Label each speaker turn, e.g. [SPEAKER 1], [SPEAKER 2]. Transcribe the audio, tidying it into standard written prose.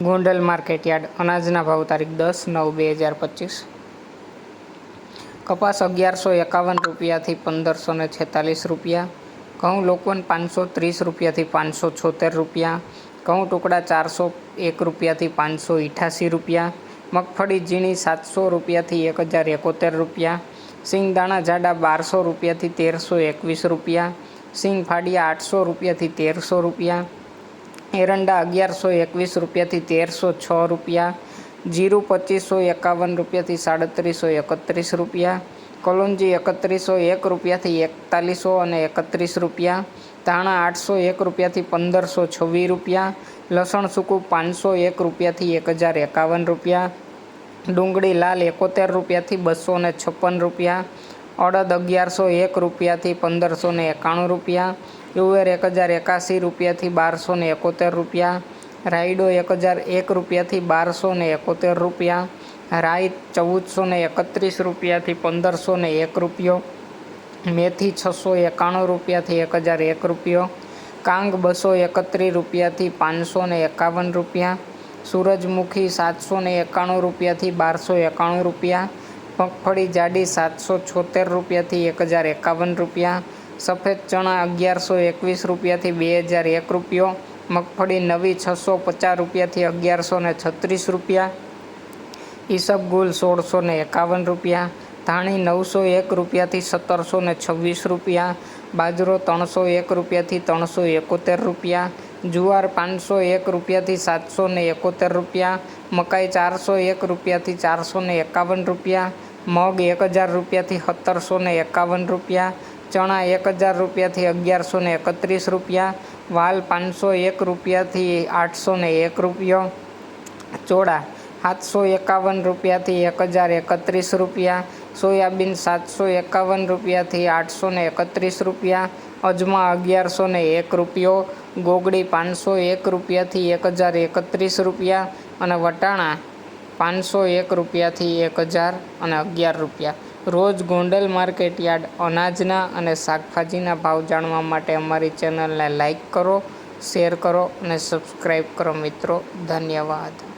[SPEAKER 1] Gondal market yard અનાજના ભાવ તારીખ 10/9/2025। કપાસ 1151 રૂપિયાથી 1546 રૂપિયા, ઘઉં લોકવન 530 રૂપિયાથી 576 રૂપિયા, ઘઉં ટુકડા 401 રૂપિયાથી 588 રૂપિયા, મગફળી ઝીણી 700 રૂપિયાથી 1071 રૂપિયા, સિંગદાણા જાડા 1200 રૂપિયાથી 1321 રૂપિયા, સિંગ ફાડિયા 800 રૂપિયાથી 1300 રૂપિયા, એરંડા 1121 રૂપિયાથી 1306 રૂપિયા, જીરું 2551 રૂપિયાથી 3731 રૂપિયા, કલોંજી 3101 રૂપિયાથી 4131 રૂપિયા, ધાણા 801 રૂપિયાથી 1526 રૂપિયા, લસણ સૂકું 501 રૂપિયાથી 1051 રૂપિયા, ડુંગળી લાલ 71 રૂપિયાથી 256 રૂપિયા, અડદ 1101 રૂપિયાથી 1591 રૂપિયા, તુવેર 1081 રૂપિયાથી 1271 રૂપિયા, રાયડો 1001 રૂપિયાથી 1271 રૂપિયા, રાઈ 1431 રૂપિયાથી 1501 રૂપિયો, મેથી 691 રૂપિયાથી 1001 રૂપિયો, કાંગ 231 રૂપિયાથી 551 રૂપિયા, સૂરજમુખી 791 રૂપિયાથી 1291 રૂપિયા, મગફળી જાડી 776 રૂપિયાથી 1051 રૂપિયા, સફેદ ચણા 1121 રૂપિયાથી 2001 રૂપિયો, મગફળી નવી 650 રૂપિયાથી 1136 રૂપિયા, ઈસબગુલ 1651 રૂપિયા, ધાણી 901 રૂપિયાથી 1726 રૂપિયા, બાજરો 301 રૂપિયાથી 371 રૂપિયા, જુવાર 501 રૂપિયાથી 771 રૂપિયા, મકાઈ 401 રૂપિયાથી 451 રૂપિયા, મગ 1000 રૂપિયાથી 1751 રૂપિયા, ચણા 1000 રૂપિયાથી 1131 રૂપિયા, વાલ 501 રૂપિયાથી 801 રૂપિયો, ચોળા 751 રૂપિયાથી 1031 રૂપિયા, સોયાબીન 751 રૂપિયાથી 831 રૂપિયા, અજમા 1101 રૂપિયો, ગોગડી 501 રૂપિયાથી 1031 રૂપિયા અને વટાણા 501 રૂપિયાથી 1011 રૂપિયા। રોજ ગોંડલ માર્કેટયાર્ડ અનાજના અને શાકભાજીના ભાવ જાણવા માટે અમારી ચેનલને લાઈક કરો, શેર કરો અને સબસ્ક્રાઈબ કરો મિત્રો। ધન્યવાદ।